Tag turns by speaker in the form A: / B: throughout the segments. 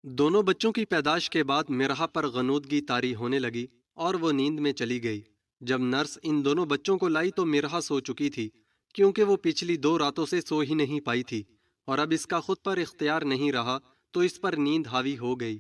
A: دونوں بچوں کی پیدائش کے بعد مرحا پر غنودگی طاری ہونے لگی اور وہ نیند میں چلی گئی۔ جب نرس ان دونوں بچوں کو لائی تو مرحا سو چکی تھی، کیونکہ وہ پچھلی 2 راتوں سے سو ہی نہیں پائی تھی، اور اب اس کا خود پر اختیار نہیں رہا تو اس پر نیند حاوی ہو گئی۔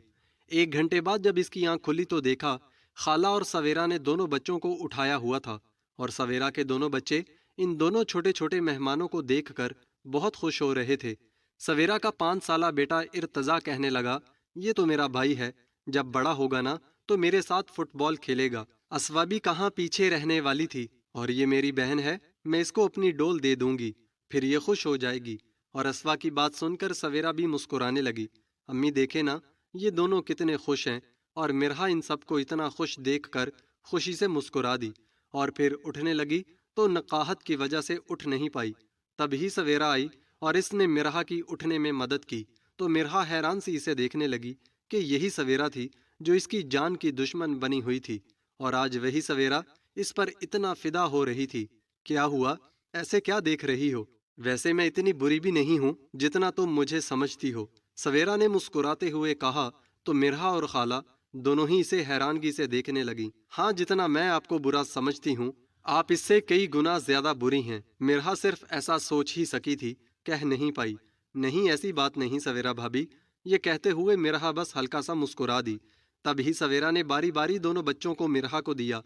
A: 1 گھنٹے بعد جب اس کی آنکھ کھلی تو دیکھا خالہ اور سویرا نے دونوں بچوں کو اٹھایا ہوا تھا، اور سویرا کے دونوں بچے ان دونوں چھوٹے چھوٹے مہمانوں کو دیکھ کر بہت خوش ہو رہے تھے۔ سویرا کا 5 سالہ بیٹا ارتضا کہنے لگا، یہ تو میرا بھائی ہے، جب بڑا ہوگا نا تو میرے ساتھ فٹ بال کھیلے گا۔ اسوا بھی کہاں پیچھے رہنے والی تھی، اور یہ میری بہن ہے، میں اس کو اپنی ڈول دے دوں گی، پھر یہ خوش ہو جائے گی۔ اور اسوا کی بات سن کر سویرا بھی مسکرانے لگی۔ امی دیکھے نا، یہ دونوں کتنے خوش ہیں، اور مرحا ان سب کو اتنا خوش دیکھ کر خوشی سے مسکرا دی، اور پھر اٹھنے لگی تو نقاہت کی وجہ سے اٹھ نہیں پائی۔ تبھی سویرا آئی اور اس نے مرحا کی اٹھنے میں مدد کی، تو مرحا حیران سی اسے دیکھنے لگی کہ یہی سویرا تھی جو اس کی جان کی دشمن بنی ہوئی تھی، اور آج وہی سویرا اس پر اتنا فدا ہو رہی تھی۔ کیا ہوا؟ ایسے کیا دیکھ رہی ہو؟ ویسے میں اتنی بری بھی نہیں ہوں جتنا تم مجھے سمجھتی ہو، سویرا نے مسکراتے ہوئے کہا۔ تو مرحا اور خالہ دونوں ہی اسے حیرانگی سے دیکھنے لگیں۔ ہاں، جتنا میں آپ کو برا سمجھتی ہوں، آپ اس سے کئی گنا زیادہ بری ہیں۔ مرحا صرف ایسا سوچ ہی سکی تھی، کہہ نہیں پائی۔ نہیں، ایسی بات نہیں سویرا بھابھی، یہ کہتے ہوئے مرحا بس ہلکا سا مسکرا دی۔ تب ہی سویرا نے باری باری دونوں بچوں کو مرحا کو دیا۔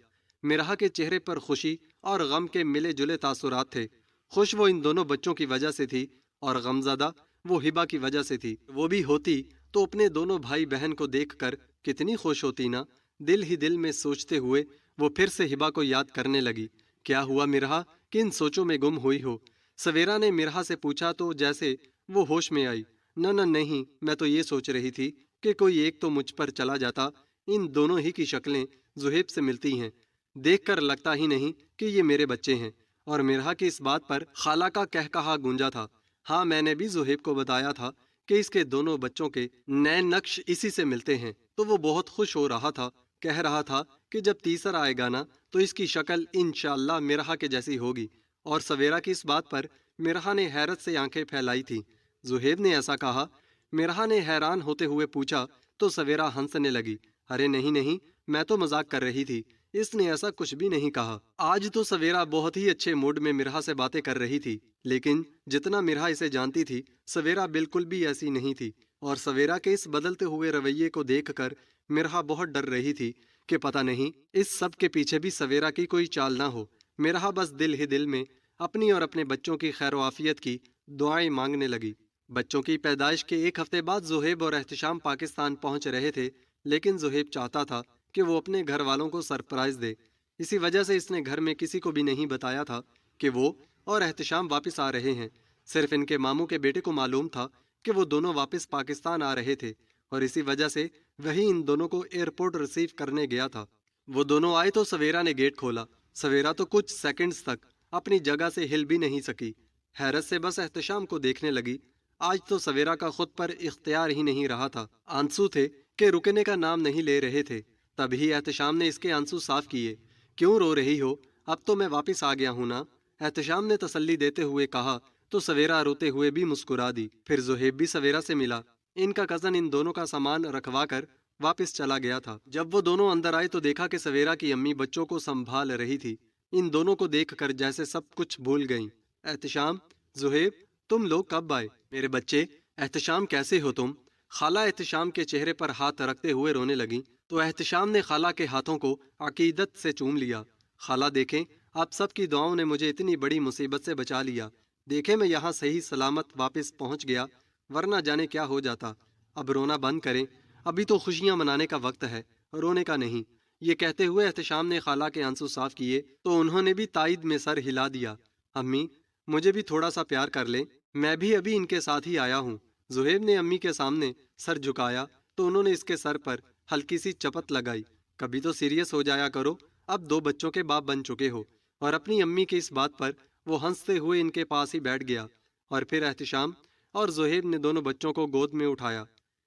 A: مرحا کے چہرے پر خوشی اور غم کے ملے جلے تاثرات تھے۔ خوش وہ ان دونوں بچوں کی وجہ سے تھی، اور غمزدہ وہ ہبا کی وجہ سے تھی۔ وہ بھی ہوتی تو اپنے دونوں بھائی بہن کو دیکھ کر کتنی خوش ہوتی نا۔ دل ہی دل میں سوچتے ہوئے وہ پھر سے ہبا کو یاد کرنے لگی۔ کیا ہوا مرحا، کن سوچوں میں گم ہوئی ہو؟ سویرا نے مرحا سے پوچھا تو جیسے وہ ہوش میں آئی۔ نہ نہیں، میں تو یہ سوچ رہی تھی کہ کوئی ایک تو مجھ پر چلا جاتا۔ ان دونوں ہی کی شکلیں زہیب سے ملتی ہیں، دیکھ کر لگتا ہی نہیں کہ یہ میرے بچے ہیں۔ اور مرحا کی اس بات پر خالہ کا کہا گونجا تھا۔ ہاں، میں نے بھی زہیب کو بتایا تھا کہ اس کے دونوں بچوں کے نئے نقش اسی سے ملتے ہیں، تو وہ بہت خوش ہو رہا تھا، کہہ رہا تھا کہ جب تیسرا آئے گا نا تو اس کی شکل انشاءاللہ مرحا کے جیسی ہوگی۔ اور سویرا کی اس بات پر مرحا نے حیرت سے آنکھیں پھیلائی تھی۔ زہیب نے ایسا کہا؟ مرحا نے حیران ہوتے ہوئے پوچھا تو سویرا ہنسنے لگی۔ ارے نہیں، میں تو مذاق کر رہی تھی، اس نے ایسا کچھ بھی نہیں کہا۔ آج تو سویرا بہت ہی اچھے موڈ میں مرحا سے باتیں کر رہی تھی، لیکن جتنا مرحا اسے جانتی تھی سویرا بالکل بھی ایسی نہیں تھی، اور سویرا کے اس بدلتے ہوئے رویے کو دیکھ کر مرحا بہت ڈر رہی تھی کہ پتہ نہیں اس سب کے پیچھے بھی سویرا کی کوئی چال نہ ہو۔ مرحا بس دل ہی دل میں اپنی اور اپنے بچوں کی خیر و عافیت کی دعائیں مانگنے لگی۔ بچوں کی پیدائش کے 1 ہفتے بعد زہیب اور احتشام پاکستان پہنچ رہے تھے، لیکن زہیب چاہتا تھا کہ وہ اپنے گھر والوں کو سرپرائز دے۔ اسی وجہ سے اس نے گھر میں کسی کو بھی نہیں بتایا تھا کہ وہ اور احتشام واپس آ رہے ہیں۔ صرف ان کے ماموں کے بیٹے کو معلوم تھا کہ وہ دونوں واپس پاکستان آ رہے تھے، اور اسی وجہ سے وہی ان دونوں کو ایئرپورٹ ریسیو کرنے گیا تھا۔ وہ دونوں آئے تو سویرا نے گیٹ کھولا۔ سویرا تو کچھ سیکنڈز تک اپنی جگہ سے ہل بھی نہیں سکی، حیرت سے بس احتشام کو دیکھنے لگی۔ آج تو سویرا کا خود پر اختیار ہی نہیں رہا تھا، آنسو تھے کہ رکنے کا نام نہیں لے رہے تھے۔ تبھی احتشام نے اس کے آنسو صاف کیے۔ کیوں رو رہی ہو؟ اب تو میں واپس آ گیا ہوں نا، احتشام نے تسلی دیتے ہوئے کہا، تو سویرا روتے ہوئے بھی مسکرا دی۔ پھر زہیب بھی سویرا سے ملا۔ ان کا کزن ان دونوں کا سامان رکھوا کر واپس چلا گیا تھا۔ جب وہ دونوں اندر آئے تو دیکھا کہ سویرا کی امی بچوں کو سنبھال رہی تھی۔ ان دونوں کو دیکھ کر جیسے سب کچھ بھول گئیں۔ احتشام، زہیب، تم لوگ کب آئے؟ میرے بچے، احتشام کیسے ہو تم؟ خالہ احتشام کے چہرے پر ہاتھ رکھتے ہوئے رونے لگیں، تو احتشام نے خالہ کے ہاتھوں کو عقیدت سے چوم لیا۔ خالہ دیکھیں، آپ سب کی دعاؤں نے مجھے اتنی بڑی مصیبت سے بچا لیا۔ دیکھیں میں یہاں صحیح سلامت واپس پہنچ گیا، ورنہ جانے کیا ہو جاتا۔ اب رونا بند کریں، ابھی تو خوشیاں منانے کا وقت ہے، رونے کا نہیں۔ یہ کہتے ہوئے احتشام نے خالہ کے آنسو صاف کیے تو انہوں نے بھی تائید میں سر ہلا دیا۔ امی، مجھے بھی تھوڑا سا پیار کر لیں، میں بھی ابھی ان کے ساتھ ہی آیا ہوں۔ زہیب نے امی کے سامنے سر جھکایا تو انہوں نے اس کے سر پر ہلکی سی چپت لگائی۔ کبھی تو سیریس ہو جایا کرو، اب 2 بچوں کے باپ بن چکے ہو۔ اور اپنی امی کی اس بات پر وہ ہنستے ہوئے ان کے پاس ہی بیٹھ گیا، اور پھر احتشام اور زہیب نے دونوں بچوں کو گود میں اٹھایا۔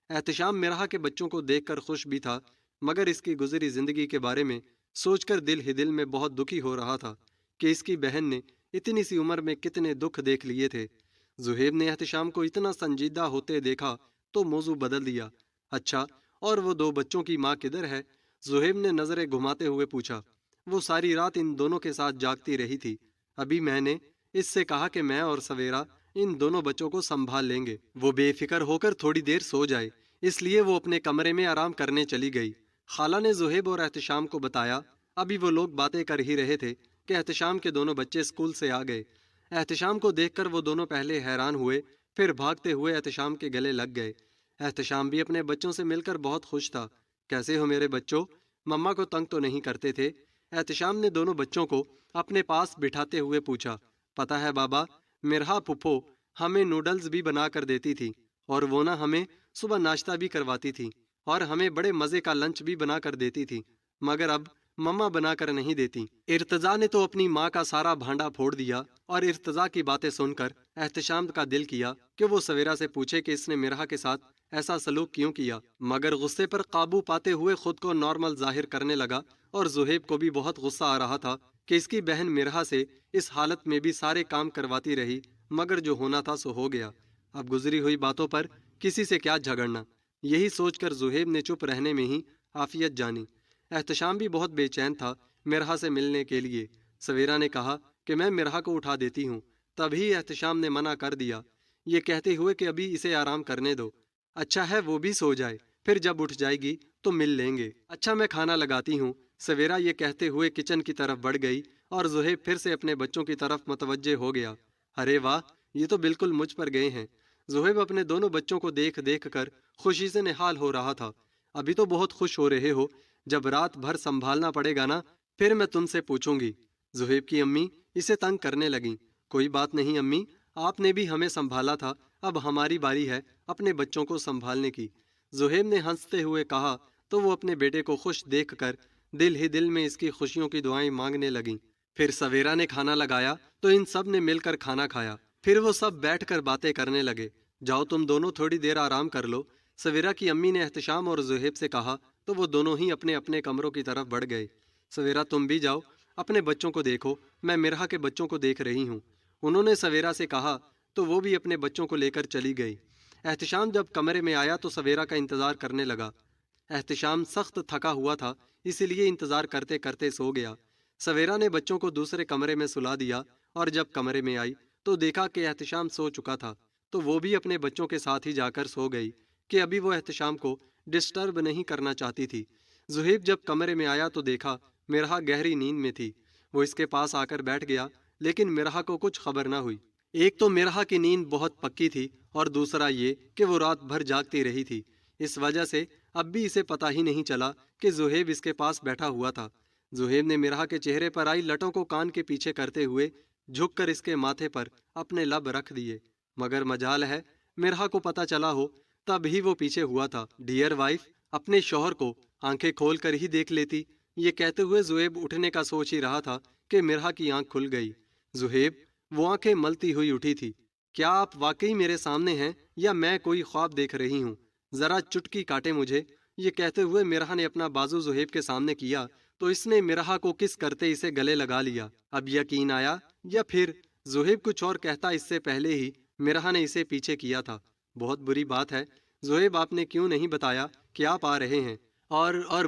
A: احتشام مرحا کے بچوں کو دیکھ کر خوش بھی تھا، مگر اس کی گزری زندگی کے بارے میں سوچ کر دل ہی دل میں بہت دکھی ہو رہا تھا کہ اس کی بہن نے اتنی سی عمر میں کتنے دکھ دیکھ لیے تھے۔ زہیب نے احتشام کو اتنا سنجیدہ ہوتے دیکھا تو موضوع بدل دیا۔ اچھا، اور وہ دو بچوں کی ماں کدھر ہے؟ زہیب نے نظریں گھماتے ہوئے پوچھا۔ وہ ساری رات ان دونوں کے ساتھ جاگتی رہی تھی۔ ابھی میں نے اس سے کہا کہ میں اور سویرا ان دونوں بچوں کو سنبھال لیں گے، وہ بے فکر ہو کر تھوڑی دیر سو جائے، اس لیے وہ اپنے کمرے میں آرام کرنے چلی گئی۔ خالہ نے زہیب اور احتشام کو بتایا۔ ابھی وہ لوگ باتیں کر ہی رہے تھے کہ احتشام کے دونوں بچے اسکول سے آ گئے۔ احتشام کو دیکھ کر وہ دونوں پہلے حیران ہوئے، پھر بھاگتے ہوئے احتشام کے گلے لگ گئے۔ احتشام بھی اپنے بچوں سے مل کر بہت خوش تھا۔ کیسے ہو میرے بچوں؟ مما کو تنگ تو نہیں کرتے تھے؟ احتشام نے دونوں بچوں کو اپنے پاس بٹھاتے ہوئے پوچھا۔ پتہ ہے بابا، مرہا پھپھو ہمیں نوڈلز بھی بنا کر دیتی تھی، اور وہ نہ ہمیں صبح ناشتہ بھی کرواتی تھی، اور ہمیں بڑے مزے کا لنچ بھی بنا کر دیتی تھی، مگر اب مما بنا کر نہیں دیتی۔ ارتضا نے تو اپنی ماں کا سارا بھانڈا پھوڑ دیا، اور ارتضا کی باتیں سن کر احتشام کا دل کیا کہ وہ سویرا سے پوچھے کہ اس نے مرہا کے ساتھ ایسا سلوک کیوں کیا، مگر غصے پر قابو پاتے ہوئے خود کو نارمل ظاہر کرنے لگا۔ اور زہیب کو بھی بہت غصہ آ رہا تھا کہ اس کی بہن مرہا سے اس حالت میں بھی سارے کام کرواتی رہی، مگر جو ہونا تھا سو ہو گیا۔ اب گزری ہوئی باتوں پر کسی سے کیا جھگڑنا، یہی سوچ کر زہیب نے چپ رہنے میں ہی عافیت جانی۔ احتشام بھی بہت بے چین تھا مرہا سے ملنے کے لیے۔ سویرا نے کہا کہ میں مرہا کو اٹھا دیتی ہوں، تبھی احتشام نے منع کر دیا، یہ کہتے ہوئے کہ ابھی اسے آرام کرنے دو، اچھا ہے وہ بھی سو جائے، پھر جب اٹھ جائے گی تو مل لیں گے۔ اچھا میں کھانا لگاتی ہوں۔ سویرا یہ کہتے ہوئے کچن کی طرف بڑھ گئی، اور زہیب پھر سے اپنے بچوں کی طرف متوجہ ہو گیا۔ ارے واہ، یہ تو بالکل مجھ پر گئے ہیں۔ زہیب اپنے دونوں بچوں کو دیکھ دیکھ کر خوشی سے نہال ہو رہا تھا۔ ابھی تو بہت خوش ہو رہے ہو، جب رات بھر سنبھالنا پڑے گا نا، پھر میں تم سے پوچھوں گی۔ زہیب کی امی اسے تنگ کرنے لگیں۔ کوئی بات نہیں امی، آپ نے بھی ہمیں سنبھالا تھا، اب ہماری باری ہے اپنے بچوں کو سنبھالنے کی۔ زہیب نے ہنستے ہوئے کہا تو وہ اپنے بیٹے کو خوش دیکھ کر دل ہی دل میں اس کی خوشیوں کی دعائیں مانگنے لگیں۔ پھر سویرا نے کھانا لگایا تو ان سب نے مل کر کھانا کھایا۔ پھر وہ سب بیٹھ کر باتیں کرنے لگے۔ جاؤ تم دونوں تھوڑی دیر آرام کر لو، سویرا کی امی نے احتشام اور زہیب سے کہا تو وہ دونوں ہی اپنے اپنے کمروں کی طرف بڑھ گئے۔ سویرا تم بھی جاؤ، اپنے بچوں کو دیکھو، میں مرہا کے بچوں کو دیکھ رہی ہوں۔ انہوں نے سویرا سے کہا تو وہ بھی اپنے بچوں کو لے کر چلی گئی۔ احتشام جب کمرے میں آیا تو سویرا کا انتظار کرنے لگا۔ احتشام سخت تھکا ہوا تھا، اسی لیے انتظار کرتے کرتے سو گیا۔ سویرا نے بچوں کو دوسرے کمرے میں سلا دیا، اور جب کمرے میں آئی تو دیکھا کہ احتشام سو چکا تھا، تو وہ بھی اپنے بچوں کے ساتھ ہی جا کر سو گئی کہ ابھی وہ احتشام کو ڈسٹرب نہیں کرنا چاہتی تھی۔ زہیب جب کمرے میں آیا تو دیکھا مرہا گہری نیند میں تھی۔ وہ اس کے پاس آ کر بیٹھ گیا، لیکن مرہا کو کچھ خبر نہ ہوئی۔ ایک تو مرہا کی نیند بہت پکی تھی، اور دوسرا یہ کہ وہ رات بھر جاگتی رہی تھی، اس وجہ سے اب بھی اسے پتہ ہی نہیں چلا کہ زہیب اس کے پاس بیٹھا ہوا تھا۔ زہیب نے مرہا کے چہرے پر آئی لٹوں کو کان کے پیچھے کرتے ہوئے جھک کر اس کے ماتھے پر اپنے لب رکھ دیے، مگر مجال ہے مرہا کو پتہ چلا ہو، تب ہی وہ پیچھے ہوا تھا۔ ڈیئر وائف، اپنے شوہر کو آنکھیں کھول کر ہی دیکھ لیتی۔ یہ کہتے ہوئے زہیب اٹھنے کا سوچ ہی رہا تھا کہ مرہا کی آنکھ کھل گئی۔ زہیب، وہ آنکھیں ملتی ہوئی اٹھی تھی۔ کیا آپ واقعی میرے سامنے ہیں یا میں کوئی خواب دیکھ رہی ہوں؟ ذرا چٹکی کاٹے مجھے۔ یہ کہتے ہوئے مرہا نے اپنا بازو زہیب کے سامنے کیا تو اس نے مرہا کو کس کرتے اسے گلے لگا لیا۔ اب یقین آیا، یا پھر زہیب کچھ اور کہتا اس سے پہلے ہی مرہا نے اسے پیچھے کیا تھا۔ بہت بری بات ہے زہیب، آپ نے کیوں نہیں بتایا کہ آپ آ رہے ہیں؟ اور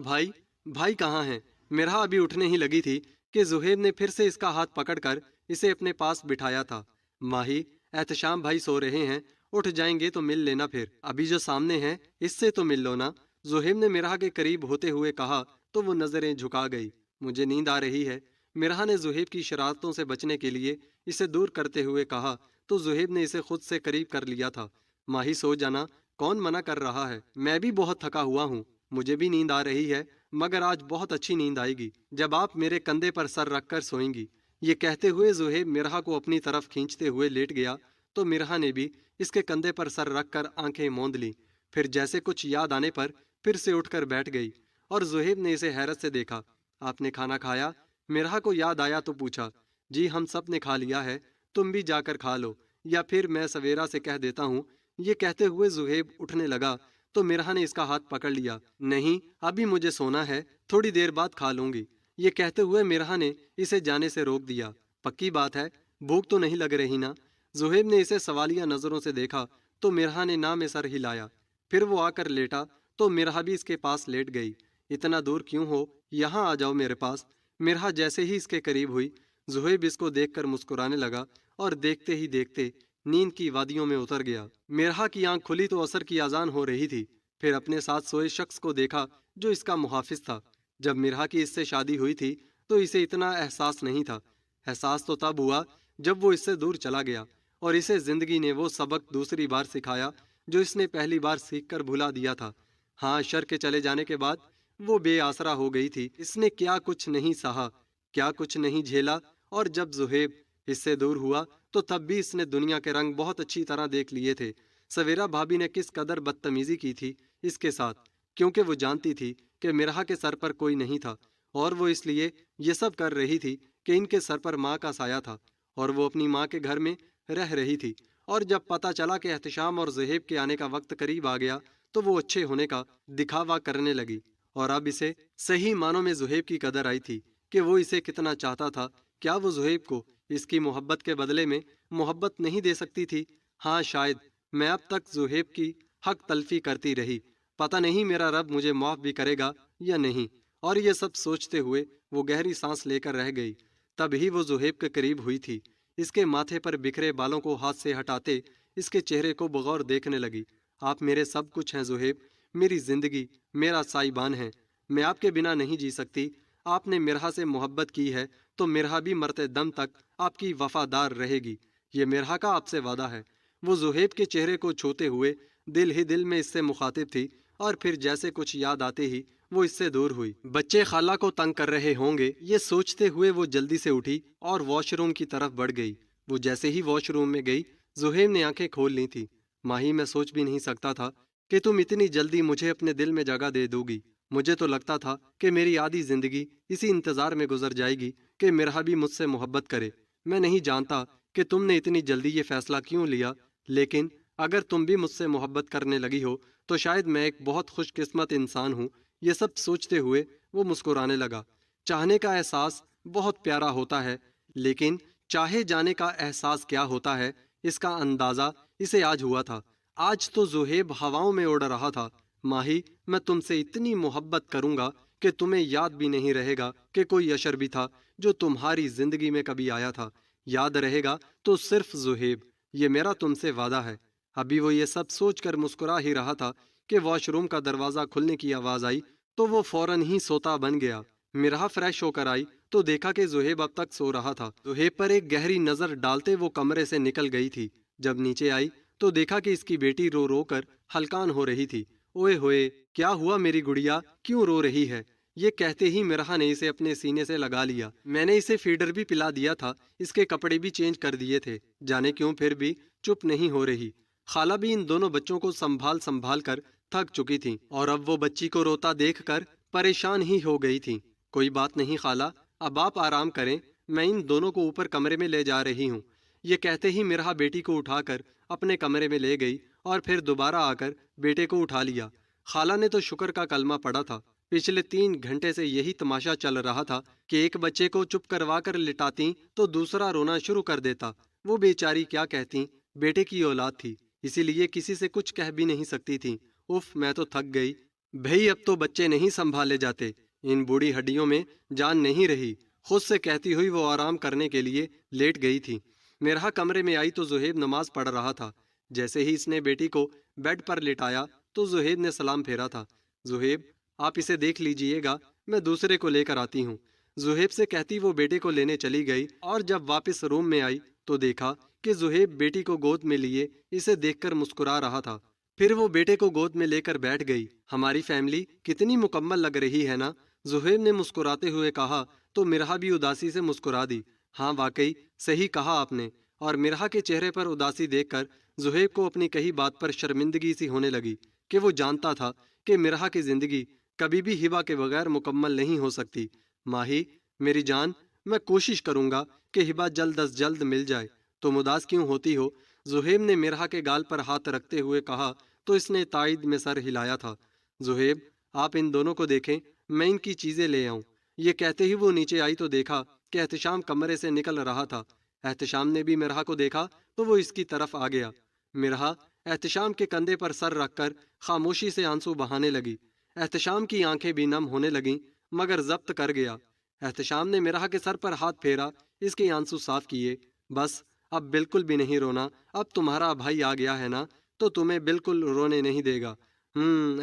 A: بھائی کہاں ہیں؟ مرہا ابھی اٹھنے ہی لگی تھی کہ زہیب نے پھر سے اس کا ہاتھ پکڑ کر اسے اپنے پاس بٹھایا تھا۔ ماہی، احتشام بھائی سو رہے ہیں، اٹھ جائیں گے تو مل لینا، پھر ابھی جو سامنے ہے اس سے تو مل لو نا۔ زہیب نے مرہا کے قریب ہوتے ہوئے کہا تو وہ نظریں جھکا گئی۔ مجھے نیند آ رہی ہے۔ مرہا نے زہیب کی شرارتوں سے بچنے کے لیے اسے دور کرتے ہوئے کہا تو زہیب نے اسے خود سے قریب کر لیا تھا۔ ماہی سو جانا، کون منع کر رہا ہے؟ میں بھی بہت تھکا ہوا ہوں، مجھے بھی نیند آ رہی ہے، مگر آج بہت اچھی نیند آئے گی جب آپ میرے کندھے پر سر رکھ کر سوئیں گی۔ یہ کہتے ہوئے زہیب مرہا کو اپنی طرف کھینچتے ہوئے لیٹ گیا تو مرہا نے بھی اس کے کندھے پر سر رکھ کر آنکھیں موند لیں، پھر جیسے کچھ یاد آنے پر پھر سے اٹھ کر بیٹھ گئی، اور زہیب نے اسے حیرت سے دیکھا۔ آپ نے کھانا کھایا؟ مرہا کو یاد آیا تو پوچھا۔ جی ہم سب نے کھا لیا ہے، تم بھی جا کر کھا لو، یا پھر میں سویرا سے کہہ دیتا ہوں۔ یہ کہتے ہوئے زہیب اٹھنے لگا تو مرہا نے اس کا ہاتھ پکڑ لیا۔ نہیں، ابھی مجھے سونا ہے، تھوڑی دیر بعد کھا لوں گی۔ یہ کہتے ہوئے مرہا نے اسے جانے سے روک دیا۔ پکی بات ہے، بھوک تو نہیں لگ رہی نا؟ زہیب نے اسے سوالیہ نظروں سے دیکھا تو مرہا نے نہ میں سر ہلایا۔ پھر وہ آ کر لیٹا تو مرحا بھی اس کے پاس لیٹ گئی۔ اتنا دور کیوں ہو، یہاں آ جاؤ میرے پاس۔ مرحا جیسے ہی اس کے قریب ہوئی، زہیب اس کو دیکھ کر مسکرانے لگا اور دیکھتے ہی دیکھتے نیند کی وادیوں میں اتر گیا۔ مرحا کی آنکھ کھلی تو عصر کی اذان ہو رہی تھی۔ پھر اپنے ساتھ سوئے شخص کو دیکھا جو اس کا محافظ تھا۔ جب مرحا کی اس سے شادی ہوئی تھی تو اسے اتنا احساس نہیں تھا۔ احساس تو تب ہوا جب وہ اس سے دور چلا گیا اور اسے زندگی نے وہ سبق دوسری بار سکھایا جو اس نے پہلی بار سیکھ کر بھلا دیا تھا۔ ہاں، شر کے چلے جانے کے بعد وہ بے آسرا ہو گئی تھی۔ اس نے کیا کچھ نہیں سہا، کیا کچھ نہیں جھیلا، اور جب زہیب اس سے دور ہوا تو تب بھی اس نے دنیا کے رنگ بہت اچھی طرح دیکھ لیے تھے۔ سویرا بھابھی نے کس قدر بدتمیزی کی تھی اس کے ساتھ، کیونکہ وہ جانتی تھی کہ مرحا کے سر پر کوئی نہیں تھا، اور وہ اس لیے یہ سب کر رہی تھی کہ ان کے سر پر ماں کا سایہ تھا اور وہ اپنی ماں کے گھر میں رہ رہی تھی۔ اور جب پتہ چلا کہ احتشام اور زہیب کے آنے کا وقت قریب آ گیا تو وہ اچھے ہونے کا دکھاوا کرنے لگی، اور اب اسے صحیح معنوں میں زہیب کی قدر آئی تھی کہ وہ اسے کتنا چاہتا تھا۔ کیا وہ زہیب کو اس کی محبت کے بدلے میں محبت نہیں دے سکتی تھی؟ ہاں، شاید میں اب تک زہیب کی حق تلفی کرتی رہی، پتہ نہیں میرا رب مجھے معاف بھی کرے گا یا نہیں۔ اور یہ سب سوچتے ہوئے وہ گہری سانس لے کر رہ گئی۔ تب ہی وہ زہیب کے قریب ہوئی تھی۔ اس کے ماتھے پر بکھرے بالوں کو ہاتھ سے ہٹاتے اس کے چہرے کو بغور دیکھنے لگی۔ آپ میرے سب کچھ ہیں زہیب، میری زندگی، میرا سائبان ہے، میں آپ کے بنا نہیں جی سکتی۔ آپ نے مرحا سے محبت کی ہے تو مرحا بھی مرتے دم تک آپ کی وفادار رہے گی، یہ مرحا کا آپ سے وعدہ ہے۔ وہ زہیب کے چہرے کو چھوتے ہوئے دل ہی دل میں اس سے مخاطب تھی، اور پھر جیسے کچھ یاد آتے ہی وہ اس سے دور ہوئی۔ بچے خالہ کو تنگ کر رہے ہوں گے، یہ سوچتے ہوئے وہ جلدی سے اٹھی اور واش روم کی طرف بڑھ گئی۔ وہ جیسے ہی واش روم میں گئی، زہیب نے آنکھیں کھول لی تھی۔ ماہی، میں سوچ بھی نہیں سکتا تھا کہ تم اتنی جلدی مجھے اپنے دل میں جگہ دے دو گی۔ مجھے تو لگتا تھا کہ میری آدھی زندگی اسی انتظار میں گزر جائے گی کہ مرحا بھی مجھ سے محبت کرے۔ میں نہیں جانتا کہ تم نے اتنی جلدی یہ فیصلہ کیوں لیا، لیکن اگر تم بھی مجھ سے محبت کرنے لگی ہو تو شاید میں ایک بہت خوش قسمت انسان ہوں۔ یہ سب سوچتے ہوئے وہ مسکرانے لگا۔ چاہنے کا احساس بہت پیارا ہوتا ہے، لیکن چاہے جانے کا احساس کیا ہوتا ہے اس کا اندازہ اسے آج ہوا تھا۔ آج تو زہیب ہواؤں میں اڑ رہا تھا۔ ماہی، میں تم سے اتنی محبت کروں گا کہ تمہیں یاد بھی نہیں رہے گا کہ کوئی اشر بھی تھا جو تمہاری زندگی میں کبھی آیا تھا۔ یاد رہے گا تو صرف زہیب، یہ میرا تم سے وعدہ ہے۔ ابھی وہ یہ سب سوچ کر مسکرا ہی رہا تھا کہ واش روم کا دروازہ کھلنے کی آواز آئی تو وہ فوراً ہی سوتا بن گیا۔ مرحا فریش ہو کر آئی تو دیکھا کہ زہیب اب تک سو رہا تھا۔ زہیب پر ایک گہری نظر ڈالتے وہ کمرے سے نکل گئی تھی۔ جب نیچے آئی تو دیکھا کہ اس کی بیٹی رو رو کر ہلکان ہو رہی تھی۔ اوئے ہوئے، کیا ہوا میری گڑیا، کیوں رو رہی ہے؟ یہ کہتے ہی مرحا نے اسے اپنے سینے سے لگا لیا۔ میں نے اسے فیڈر بھی پلا دیا تھا، اس کے کپڑے بھی چینج کر دیے تھے، جانے کیوں پھر بھی چپ نہیں ہو رہی۔ خالہ بھی ان دونوں بچوں کو سنبھال سنبھال کر تھک چکی تھیں، اور اب وہ بچی کو روتا دیکھ کر پریشان ہی ہو گئی تھیں۔ کوئی بات نہیں خالہ، اب آپ آرام کریں، میں ان دونوں کو اوپر کمرے میں لے جا رہی ہوں۔ یہ کہتے ہی مرحا بیٹی کو اٹھا کر اپنے کمرے میں لے گئی اور پھر دوبارہ آ کر بیٹے کو اٹھا لیا۔ خالہ نے تو شکر کا کلمہ پڑھا تھا۔ پچھلے 3 گھنٹے سے یہی تماشا چل رہا تھا کہ ایک بچے کو چپ کروا کر لٹاتی تو دوسرا رونا شروع کر دیتا۔ وہ بیچاری کیا کہتی، بیٹے کی اولاد تھی، اسی لیے کسی سے کچھ کہہ بھی نہیں سکتی تھی۔ اف، میں تو تھک گئی بھئی، اب تو بچے نہیں سنبھالے جاتے، ان بوڑھی ہڈیوں میں جان نہیں رہی، خود سے کہتی ہوئی وہ آرام کرنے کے لیے لیٹ گئی تھی۔ مرحا کمرے میں آئی تو زہیب نماز پڑھ رہا تھا۔ جیسے ہی اس نے بیٹی کو بیڈ پر لٹایا تو زہیب نے سلام پھیرا تھا۔ زہیب، آپ اسے دیکھ لیجئے گا، میں دوسرے کو لے کر آتی ہوں۔ زہیب سے کہتی وہ بیٹے کو لینے چلی گئی، اور جب واپس روم میں آئی تو دیکھا کہ زہیب بیٹی کو گود میں لیے اسے دیکھ کر مسکرا رہا تھا۔ پھر وہ بیٹے کو گود میں لے کر بیٹھ گئی۔ ہماری فیملی کتنی مکمل لگ رہی ہے نا، زہیب نے مسکراتے ہوئے کہا تو مرحا بھی اداسی سے مسکرا دی۔ ہاں واقعی صحیح کہا آپ نے۔ اور مرحا کے چہرے پر اداسی دیکھ کر زہیب کو اپنی کہی بات پر شرمندگی سی ہونے لگی کہ وہ جانتا تھا کہ مرحا کی زندگی کبھی بھی ہبا کے بغیر مکمل نہیں ہو سکتی۔ ماہی میری جان، میں کوشش کروں گا کہ ہبا جلد از جلد مل جائے۔ تم اداس کیوں ہوتی ہو؟ زہیب نے مرحا کے گال پر ہاتھ رکھتے ہوئے کہا تو اس نے تائید میں سر ہلایا تھا۔ زہیب، آپ ان دونوں کو دیکھیں، میں ان کی چیزیں لے آؤں۔ یہ کہتے ہی وہ نیچے آئی تو دیکھا کہ احتشام کمرے سے نکل رہا تھا۔ احتشام نے بھی مرحا کو دیکھا تو وہ اس کی طرف آ گیا۔ مرحا، احتشام کے کندھے پر سر رکھ کر خاموشی سے آنسو بہانے لگی۔ احتشام کی آنکھیں بھی نم ہونے لگیں، مگر ضبط کر گیا۔ احتشام نے مرحا کے سر پر ہاتھ پھیرا، اس کے آنسو صاف کیے۔ بس اب بالکل بھی نہیں رونا، اب تمہارا بھائی آ گیا ہے نا، تو تمہیں بالکل رونے نہیں دے گا۔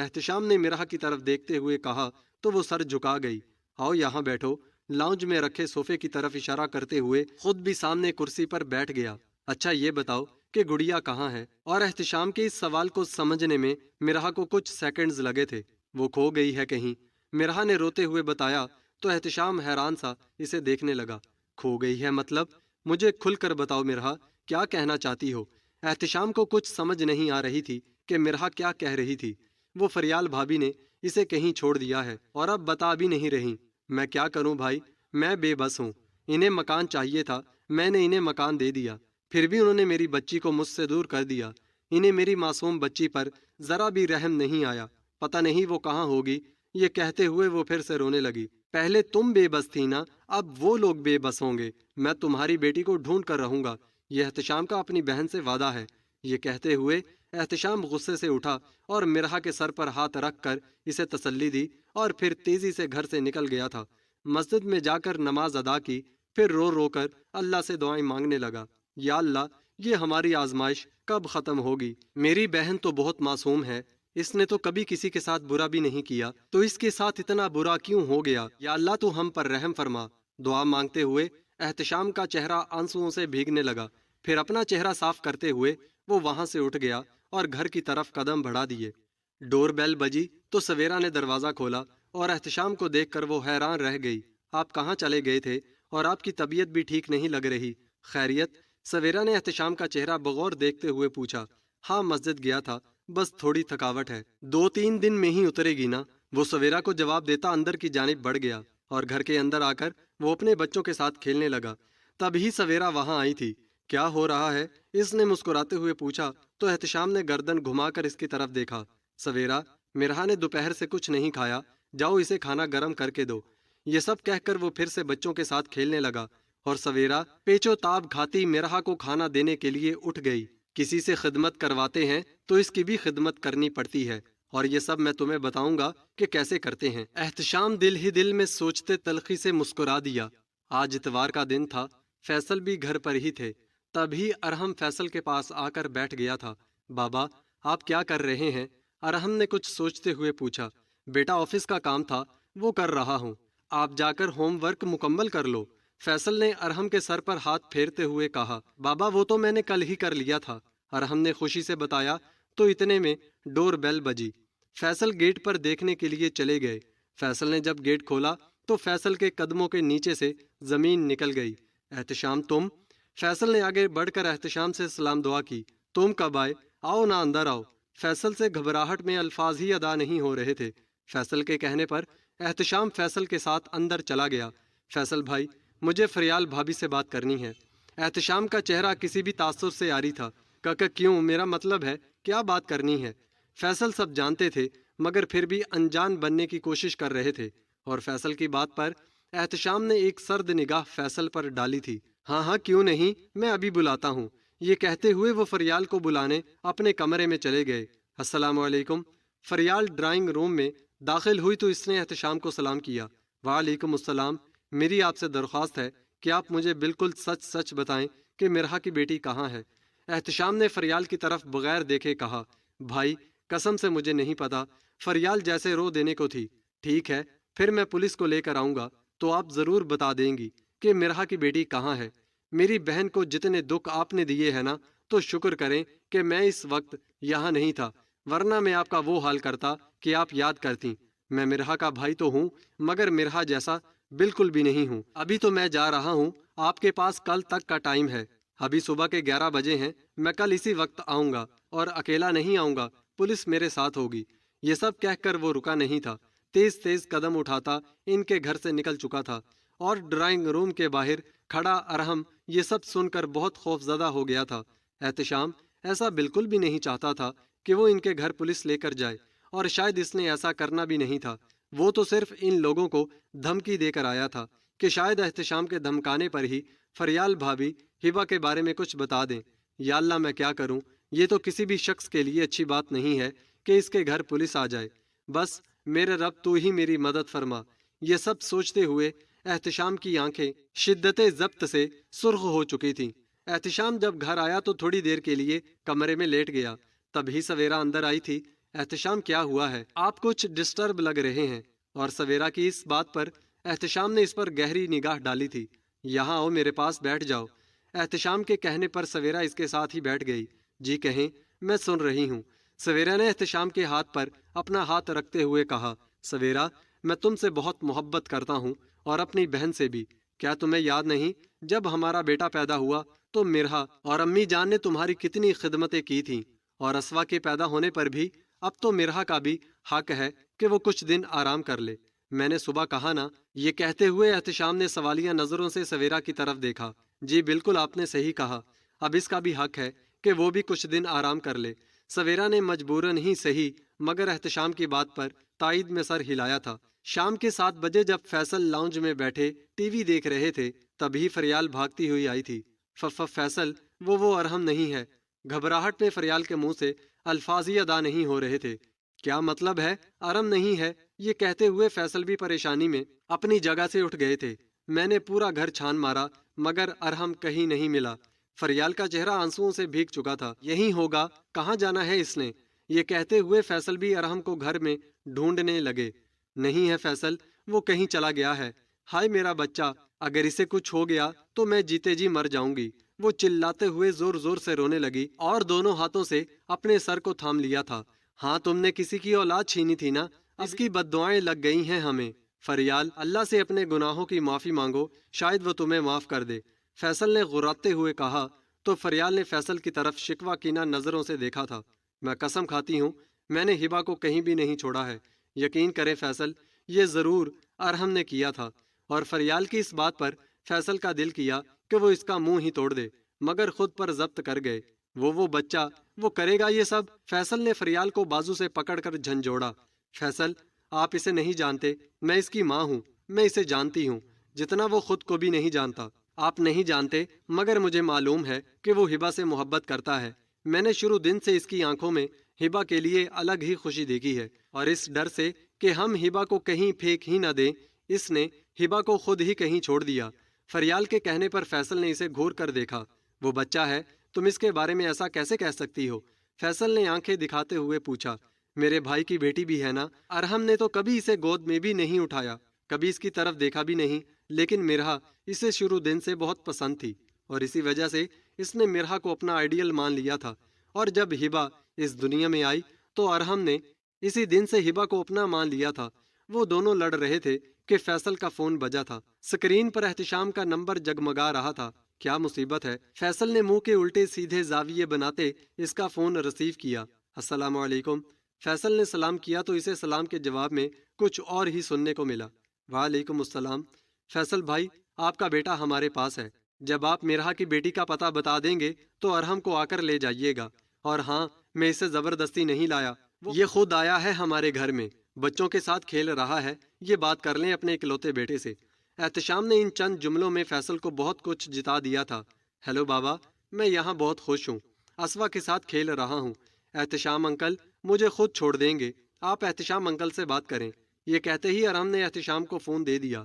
A: احتشام نے مرحا کی طرف دیکھتے ہوئے کہا تو وہ سر جھکا گئی۔ آؤ یہاں بیٹھو، لاؤنج میں رکھے صوفے کی طرف اشارہ کرتے ہوئے خود بھی سامنے کرسی پر بیٹھ گیا۔ اچھا یہ بتاؤ کہ گڑیا کہاں ہے؟ اور احتشام کے اس سوال کو سمجھنے میں مرحا کو کچھ سیکنڈز لگے تھے۔ وہ کھو گئی ہے کہیں، مرحا نے روتے ہوئے بتایا تو احتشام حیران سا اسے دیکھنے لگا۔ کھو گئی ہے مطلب؟ مجھے کھل کر بتاؤ مرحا، کیا کہنا چاہتی ہو؟ احتشام کو کچھ سمجھ نہیں آ رہی تھی کہ مرحا کیا کہہ رہی تھی۔ وہ فریال بھابی نے اسے کہیں چھوڑ دیا ہے اور اب بتا بھی نہیں رہی۔ میں کیا کروں بھائی، میں بے بس ہوں۔ انہیں مکان چاہیے تھا، میں نے انہیں مکان دے دیا، پھر بھی انہوں نے میری بچی کو مجھ سے دور کر دیا۔ انہیں میری معصوم بچی پر ذرا بھی رحم نہیں آیا، پتہ نہیں وہ کہاں ہوگی۔ یہ کہتے ہوئے وہ پھر سے رونے لگی۔ پہلے تم بے بس تھی نا، اب وہ لوگ بے بس ہوں گے۔ میں تمہاری بیٹی کو ڈھونڈ کر رہوں گا، یہ احتشام کا اپنی بہن سے وعدہ ہے۔ یہ کہتے ہوئے احتشام غصے سے اٹھا اور مرحا کے سر پر ہاتھ رکھ کر اسے تسلی دی اور پھر تیزی سے گھر سے نکل گیا تھا۔ مسجد میں جا کر نماز ادا کی، پھر رو رو کر اللہ سے دعائیں مانگنے لگا۔ یا اللہ، یہ ہماری آزمائش کب ختم ہوگی؟ میری بہن تو بہت معصوم ہے، اس نے تو کبھی کسی کے ساتھ برا بھی نہیں کیا، تو اس کے ساتھ اتنا برا کیوں ہو گیا؟ یا اللہ تو ہم پر رحم فرما۔ دعا مانگتے ہوئے احتشام کا چہرہ آنسوؤں سے بھیگنے لگا، پھر اپنا چہرہ صاف کرتے ہوئے وہ وہاں سے اٹھ گیا اور گھر کی طرف قدم بڑھا دیے۔ ڈور بیل بجی تو سویرا نے دروازہ کھولا اور احتشام کو دیکھ کر وہ حیران رہ گئی۔ آپ کہاں چلے گئے تھے؟ اور آپ کی طبیعت بھی ٹھیک نہیں لگ رہی، خیریت؟ سویرا نے احتشام کا چہرہ بغور دیکھتے ہوئے پوچھا۔ ہاں مسجد گیا تھا، بس تھوڑی تھکاوٹ ہے، 2-3 دن میں ہی اترے گی نا، وہ سویرا کو جواب دیتا اندر کی جانب بڑھ گیا اور گھر کے اندر آ کر وہ اپنے بچوں کے ساتھ کھیلنے لگا۔ تب ہی سویرا وہاں آئی تھی۔ کیا ہو رہا ہے؟ اس نے مسکراتے ہوئے پوچھا تو احتشام نے گردن گھما کر اس کی طرف دیکھا۔ سویرا، مرحا نے دوپہر سے کچھ نہیں کھایا، جاؤ اسے کھانا گرم کر کے دو۔ یہ سب کہہ کر وہ پھر سے بچوں کے ساتھ کھیلنے لگا اور سویرا پیچو تاب کھاتی مرحا کو کھانا دینے کے لیے اٹھ گئی۔ کسی سے خدمت کرواتے ہیں تو اس کی بھی خدمت کرنی پڑتی ہے، اور یہ سب میں تمہیں بتاؤں گا کہ کیسے کرتے ہیں۔ احتشام دل ہی دل میں سوچتے تلخی سے مسکرا دیا۔ آج اتوار کا دن تھا، فیصل بھی گھر پر ہی تھے۔ تبھی ارحم فیصل کے پاس آ کر بیٹھ گیا تھا۔ بابا، آپ کیا کر رہے ہیں؟ ارحم نے کچھ سوچتے ہوئے پوچھا۔ بیٹا آفس کا کام تھا، وہ کر رہا ہوں، آپ جا کر ہوم ورک مکمل کر لو، فیصل نے ارحم کے سر پر ہاتھ پھیرتے ہوئے کہا۔ بابا وہ تو میں نے کل ہی کر لیا تھا، ارحم نے خوشی سے بتایا۔ تو اتنے میں ڈور بیل بجی۔ فیصل گیٹ پر دیکھنے کے لیے چلے گئے۔ فیصل نے جب گیٹ کھولا تو فیصل کے قدموں کے نیچے سے زمین نکل گئی۔ احتشام تم؟ فیصل نے آگے بڑھ کر احتشام سے سلام دعا کی۔ تم کب آئے؟ آؤ نا اندر آؤ۔ فیصل سے گھبراہٹ میں الفاظ ہی ادا نہیں ہو رہے تھے۔ فیصل کے کہنے پر احتشام فیصل کے ساتھ اندر چلا گیا۔ فیصل بھائی، مجھے فریال بھابی سے بات کرنی ہے۔ احتشام کا چہرہ کسی بھی تاثر سے عاری تھا۔ کاکا کیوں؟ میرا مطلب ہے کیا بات کرنی ہے؟ فیصل سب جانتے تھے مگر پھر بھی انجان بننے کی کوشش کر رہے تھے، اور فیصل کی بات پر احتشام نے ایک سرد نگاہ فیصل پر ڈالی تھی۔ ہاں ہاں کیوں نہیں، میں ابھی بلاتا ہوں۔ یہ کہتے ہوئے وہ فریال کو بلانے اپنے کمرے میں چلے گئے۔ السلام علیکم۔ فریال ڈرائنگ روم میں داخل ہوئی تو اس نے احتشام کو سلام کیا۔ وعلیکم السلام، میری آپ سے درخواست ہے کہ آپ مجھے بالکل سچ سچ بتائیں کہ مرحا کی بیٹی کہاں ہے؟ احتشام نے فریال کی طرف بغیر دیکھے کہا۔ بھائی قسم سے مجھے نہیں پتا، فریال جیسے رو دینے کو تھی۔ ٹھیک ہے، پھر میں پولیس کو لے کر آؤں گا تو آپ ضرور بتا دیں گی کہ مرحا کی بیٹی کہاں ہے۔ میری بہن کو جتنے دکھ آپ نے دیے ہیں نا، تو شکر کریں کہ میں اس وقت یہاں نہیں تھا، ورنہ میں آپ کا وہ حال کرتا کہ آپ یاد کرتی۔ میں مرحا کا بھائی تو ہوں مگر مرحا جیسا بالکل بھی نہیں ہوں۔ ابھی تو میں جا رہا ہوں، آپ کے پاس کل تک کا ٹائم ہے۔ ابھی صبح کے 11 بجے ہیں، میں کل اسی وقت آؤں گا، اور اکیلا نہیں آؤں گا، پولیس میرے ساتھ ہوگی۔ یہ سب کہہ کر وہ رکا نہیں تھا، تیز تیز قدم اٹھاتا ان کے گھر سے نکل چکا تھا، اور ڈرائنگ روم کے باہر کھڑا ارحم یہ سب سن کر بہت خوف زدہ ہو گیا تھا۔ احتشام ایسا بالکل بھی نہیں چاہتا تھا کہ وہ ان کے گھر پولیس لے کر جائے، اور شاید اس نے ایسا کرنا بھی نہیں تھا۔ وہ تو صرف ان لوگوں کو دھمکی دے کر آیا تھا کہ شاید احتشام کے دھمکانے پر ہی فریال بھابی ہبا کے بارے میں کچھ بتا دیں۔ یا اللہ میں کیا کروں یہ تو کسی بھی شخص کے لیے اچھی بات نہیں ہے کہ اس کے گھر پولیس آ جائے۔ بس میرے رب تو ہی میری مدد فرما۔ یہ سب سوچتے ہوئے احتشام کی آنکھیں شدت ضبط سے سرخ ہو چکی تھیں۔ احتشام جب گھر آیا تو تھوڑی دیر کے لیے کمرے میں لیٹ گیا، تبھی سویرا اندر آئی تھی۔ احتشام کیا ہوا ہے؟ آپ کچھ ڈسٹرب لگ رہے ہیں۔ اور سویرا کی اس بات پر احتشام نے اس پر گہری نگاہ ڈالی تھی۔ یہاں آؤ، میرے پاس بیٹھ جاؤ۔ احتشام کے کہنے پر سویرا اس کے ساتھ ہی بیٹھ گئی۔ جی کہیں، میں سن رہی ہوں۔ سویرا نے احتشام کے ہاتھ پر اپنا ہاتھ رکھتے ہوئے کہا، سویرا، میں تم سے بہت محبت کرتا ہوں اور اپنی بہن سے بھی۔ کیا تمہیں یاد نہیں جب ہمارا بیٹا پیدا ہوا تو مرہا اور امی جان نے تمہاری کتنی خدمتیں کی تھیں؟ اور اسوا کے پیدا ہونے پر بھی اب تو مرہا کا بھی حق ہے کہ وہ کچھ دن آرام کر لے۔ میں نے صبح کہا نا۔ یہ کہتے ہوئے احتشام نے سوالیہ نظروں سے سویرا کی طرف دیکھا۔ جی بالکل، آپ نے صحیح کہا، اب اس کا بھی حق ہے کہ وہ بھی کچھ دن آرام کر لے۔ سویرا نے مجبوراً ہی صحیح مگر احتشام کی بات پر تائید میں سر ہلایا تھا۔ شام کے 7 بجے جب فیصل لاؤنج میں بیٹھے ٹی وی دیکھ رہے تھے تبھی فریال بھاگتی ہوئی آئی تھی۔ فیصل، وہ ارحم نہیں ہے۔ گھبراہٹ میں فریال کے منہ سے الفاظ ہی ادا نہیں ہو رہے تھے۔ کیا مطلب ہے ارحم نہیں ہے؟ یہ کہتے ہوئے فیصل بھی پریشانی میں اپنی جگہ سے اٹھ گئے تھے۔ میں نے پورا گھر چھان مارا مگر ارحم کہیں نہیں ملا۔ فریال کا چہرہ آنسوؤں سے بھیگ چکا تھا۔ یہی ہوگا، کہاں جانا ہے اس نے؟ یہ کہتے ہوئے فیصل بھی ارحم کو گھر میں ڈھونڈنے لگے۔ نہیں ہے فیصل، وہ کہیں چلا گیا ہے۔ ہائے میرا بچہ، اگر اسے کچھ ہو گیا تو میں جیتے جی مر جاؤں گی۔ وہ چلاتے ہوئے زور زور سے رونے لگی اور دونوں ہاتھوں سے اپنے سر کو تھام لیا تھا۔ ہاں، تم نے کسی کی اولاد چھینی تھی نا، اس کی بددعائیں لگ گئی ہیں ہمیں۔ فریال، اللہ سے اپنے گناہوں کی معافی مانگو، شاید وہ تمہیں معاف کر دے، فیصل نے غراتے ہوئے کہا۔ تو فریال نے فیصل کی طرف شکوہ کینہ نظروں سے دیکھا تھا۔ میں قسم کھاتی ہوں میں نے ہبا کو کہیں بھی نہیں چھوڑا ہے۔ یقین کریں فیصل، یہ ضرور ارحم نے کیا تھا۔ اور فریال کی اس بات پر فیصل کا دل کیا کہ وہ اس کا منہ ہی توڑ دے، مگر خود پر ضبط کر گئے۔ وہ بچہ، وہ کرے گا یہ سب؟ فیصل نے فریال کو بازو سے پکڑ کر جھنجھوڑا۔ فیصل، آپ اسے نہیں جانتے، میں اس کی ماں ہوں، میں اسے جانتی ہوں جتنا وہ خود کو بھی نہیں جانتا۔ آپ نہیں جانتے مگر مجھے معلوم ہے کہ وہ ہبا سے محبت کرتا ہے۔ میں نے شروع دن سے اس کی آنکھوں میں ہبا کے لیے الگ ہی خوشی دیکھی ہے، اور اس ڈر سے کہ ہم ہبا کو کہیں پھینک ہی نہ دیں، اس نے ہبا کو خود ہی کہیں چھوڑ دیا۔ فریال کے کہنے پر فیصل نے اسے گھور کر دیکھا۔ وہ بچہ ہے، تم اس کے بارے میں ایسا کیسے کہہ سکتی ہو؟ فیصل نے آنکھیں دکھاتے ہوئے پوچھا۔ میرے بھائی کی بیٹی بھی ہے نا۔ ارحم نے تو کبھی اسے گود میں بھی نہیں اٹھایا، کبھی اس کی طرف دیکھا بھی نہیں، لیکن مرہا اسے شروع دن سے بہت پسند تھی، اور اسی وجہ سے اس نے مرہا کو اپنا آئیڈیل مان لیا تھا۔ اور جب ہبا اس دنیا میں آئی تو ارحم نے اسی دن سے ہبا کو اپنا مان لیا تھا۔ وہ دونوں لڑ رہے تھے کہ فیصل کا فون بجا تھا۔ سکرین پر احتشام کا نمبر جگمگا رہا تھا۔ کیا مصیبت ہے؟ فیصل نے منہ کے الٹے سیدھے زاویے بناتے اس کا فون ریسیو کیا۔ السلام علیکم۔ فیصل نے سلام کیا تو اسے سلام کے جواب میں کچھ اور ہی سننے کو ملا۔ وعلیکم السلام۔ فیصل بھائی، آپ کا بیٹا ہمارے پاس ہے۔ جب آپ مرہا کی بیٹی کا پتہ بتا دیں گے تو ارحم کو آ کر لے جائیے گا۔ اور ہاں، میں اسے زبردستی نہیں لایا، یہ خود آیا ہے ہمارے گھر میں، بچوں کے ساتھ کھیل رہا ہے۔ یہ بات کر لیں اپنے اکلوتے بیٹے سے۔ احتشام نے ان چند جملوں میں فیصل کو بہت کچھ جتا دیا تھا۔ ہیلو بابا، میں یہاں بہت خوش ہوں، اسوا کے ساتھ کھیل رہا ہوں۔ احتشام انکل مجھے خود چھوڑ دیں گے، آپ احتشام انکل سے بات کریں۔ یہ کہتے ہی ارحم نے احتشام کو فون دے دیا۔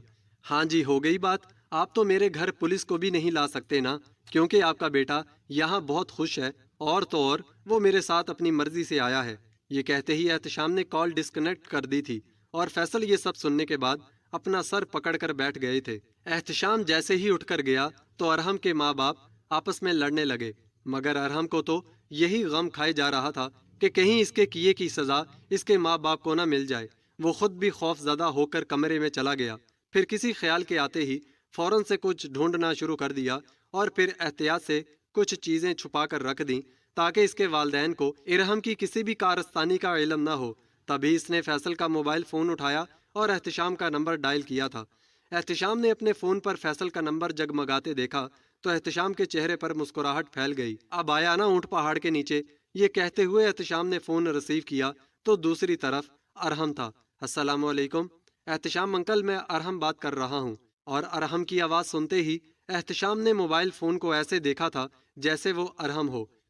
A: ہاں جی، ہو گئی بات۔ آپ تو میرے گھر پولیس کو بھی نہیں لا سکتے نا، کیونکہ آپ کا بیٹا یہاں بہت خوش ہے، اور تو اور وہ میرے ساتھ اپنی مرضی سے آیا ہے۔ یہ کہتے ہی احتشام نے کال ڈسکنیکٹ کر دی تھی، اور فیصل یہ سب سننے کے بعد اپنا سر پکڑ کر بیٹھ گئے تھے۔ احتشام جیسے ہی اٹھ کر گیا تو ارحم کے ماں باپ آپس میں لڑنے لگے، مگر ارحم کو تو یہی غم کھائے جا رہا تھا کہ کہیں اس کے کیے کی سزا اس کے ماں باپ کو نہ مل جائے۔ وہ خود بھی خوف زدہ ہو کر کمرے میں چلا گیا، پھر کسی خیال کے آتے ہی فوراً سے کچھ ڈھونڈنا شروع کر دیا، اور پھر احتیاط سے کچھ چیزیں چھپا کر رکھ دیں تاکہ اس کے والدین کو ارحم کی کسی بھی کارستانی کا علم نہ ہو۔ تبھی اس نے فیصل کا موبائل فون اٹھایا اور احتشام کا نمبر ڈائل کیا تھا۔ احتشام نے اپنے فون پر فیصل کا نمبر جگمگاتے دیکھا تو احتشام کے چہرے پر مسکراہٹ پھیل گئی۔ اب آیا نا اونٹ پہاڑ کے نیچے۔ یہ کہتے ہوئے احتشام نے فون ریسیو کیا تو دوسری طرف ارحم تھا۔ السلام علیکم احتشام انکل، میں ارحم بات کر رہا ہوں۔ اور ارحم کی آواز سنتے ہی احتشام نے موبائل فون کو ایسے دیکھا تھا جیسے وہ ارحم ہو۔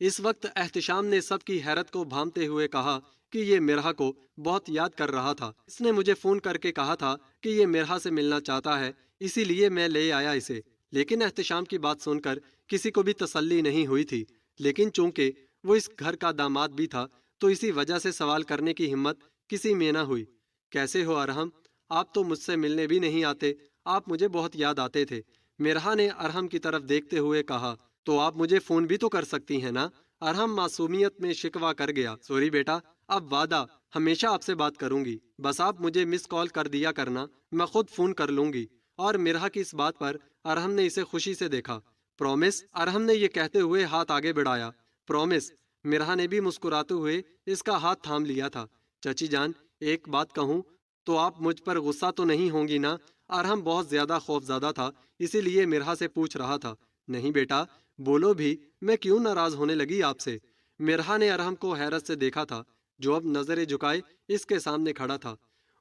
A: اس وقت احتشام نے سب کی حیرت کو بھانپتے ہوئے کہا کہ یہ مرحا کو بہت یاد کر رہا تھا، اس نے مجھے فون کر کے کہا تھا کہ یہ مرحا سے ملنا چاہتا ہے، اسی لیے میں لے آیا اسے۔ لیکن احتشام کی بات سن کر کسی کو بھی تسلی نہیں ہوئی تھی، لیکن چونکہ وہ اس گھر کا داماد بھی تھا تو اسی وجہ سے سوال کرنے کی ہمت کسی میں نہ ہوئی۔ کیسے ہو ارحم؟ آپ تو مجھ سے ملنے بھی نہیں آتے، آپ مجھے بہت یاد آتے تھے۔ مرحا نے ارحم کی طرف دیکھتے ہوئے کہا، تو آپ مجھے فون بھی تو کر سکتی ہیں نا؟ ارحم معصومیت میں شکوہ کر گیا، سوری بیٹا، اب وعدہ، ہمیشہ آپ سے بات کروں گی، بس آپ مجھے مس کال کر دیا کرنا، میں خود فون کر لوں گی۔ اور مرحا کی اس بات پر ارحم نے اسے خوشی سے دیکھا۔ پرومس؟ ارحم نے یہ کہتے ہوئے ہاتھ آگے بڑھایا۔ پرومس؟ مرحا نے بھی مسکراتے ہوئے اس کا ہاتھ تھام لیا تھا۔ چچی جان، ایک بات کہوں تو آپ مجھ پر غصہ تو نہیں ہوں گی نا؟ ارحم بہت زیادہ خوف زدہ تھا، اسی لیے مرحا سے پوچھ رہا تھا۔ نہیں بیٹا، بولو بھی، میں کیوں ناراض ہونے لگی آپ سے؟ مرحا نے ارحم کو حیرت سے دیکھا تھا، جو اب نظریں جھکائے اس کے سامنے کھڑا تھا۔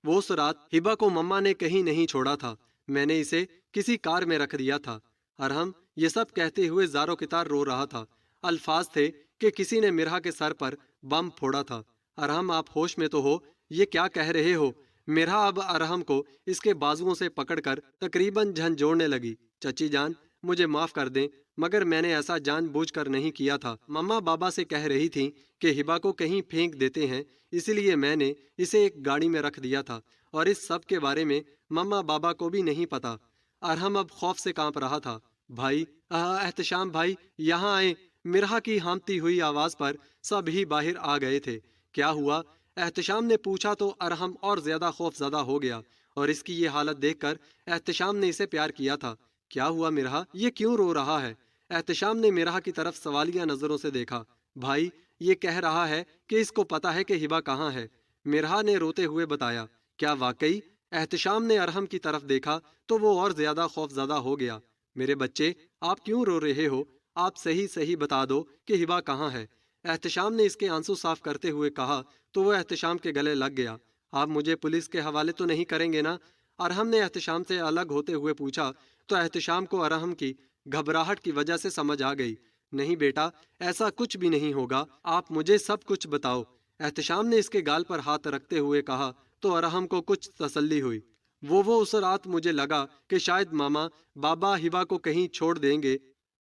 A: وہ اس رات ہبا کو مما نے کہیں نہیں چھوڑا تھا، میں نے اسے کسی کار میں رکھ دیا تھا۔ ارحم یہ سب کہتے ہوئے زاروں کی طرح رو رہا تھا۔ الفاظ تھے کہ کسی نے مرحا کے سر پر بم پھوڑا تھا۔ ارحم آپ ہوش میں تو ہو؟ یہ کیا کہہ رہے ہو؟ مرحا اب ارحم کو اس کے بازوؤں سے پکڑ کر تقریباً جھنجھوڑنے لگی۔ چچی جان، مجھے معاف کر دیں، مگر میں نے ایسا جان بوجھ کر نہیں کیا تھا۔ مما بابا سے کہہ رہی تھی کہ ہبا کو کہیں پھینک دیتے ہیں، اسی لیے میں نے اسے ایک گاڑی میں رکھ دیا تھا، اور اس سب کے بارے میں مما بابا کو بھی نہیں پتا۔ ارحم اب خوف سے کانپ رہا تھا۔ بھائی، احتشام بھائی، یہاں آئیں۔ مرحا کی ہامتی ہوئی آواز پر سب ہی باہر آ گئے تھے۔ کیا ہوا؟ احتشام نے پوچھا تو ارحم اور زیادہ خوف زدہ ہو گیا، اور اس کی یہ حالت دیکھ کر احتشام نے اسے پیار کیا تھا۔ کیا ہوا مرحا؟ یہ کیوں رو رہا ہے؟ احتشام نے مرحا کی طرف سوالیہ نظروں سے دیکھا۔ بھائی، یہ کہہ رہا ہے کہ اس کو پتا ہے کہ ہبا کہاں ہے، مرحا نے روتے ہوئے بتایا۔ کیا واقعی؟ احتشام نے ارحم کی طرف دیکھا تو وہ اور زیادہ خوف زدہ ہو گیا۔ میرے بچے، آپ کیوں رو رہے ہو؟ آپ صحیح صحیح بتا دو کہ ہبا کہاں ہے۔ احتشام نے اس کے آنسو صاف کرتے ہوئے کہا تو وہ احتشام کے گلے لگ گیا۔ آپ مجھے پولیس کے حوالے تو نہیں کریں گے نا؟ ارحم نے احتشام سے الگ ہوتے ہوئے پوچھا تو احتشام کو ارحم کی گھبراہٹ کی وجہ سے سمجھ آ گئی۔ نہیں بیٹا، ایسا کچھ بھی نہیں ہوگا، آپ مجھے سب کچھ بتاؤ۔ احتشام نے اس کے گال پر ہاتھ رکھتے ہوئے کہا تو ارحم کو کچھ تسلی ہوئی۔ وہ اس رات مجھے لگا کہ شاید ماما بابا ہبا کو کہیں چھوڑ دیں گے،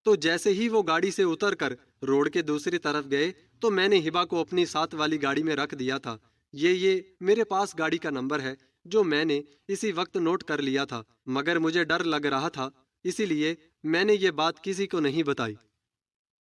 A: تو جیسے ہی وہ گاڑی سے اتر کر روڈ کے دوسری طرف گئے تو میں نے ہبا کو اپنی ساتھ والی گاڑی میں رکھ دیا تھا۔ یہ میرے پاس گاڑی کا نمبر ہے جو میں نے اسی وقت نوٹ کر لیا تھا، مگر مجھے ڈر لگ رہا تھا، اسی لیے میں نے یہ بات کسی کو نہیں بتائی۔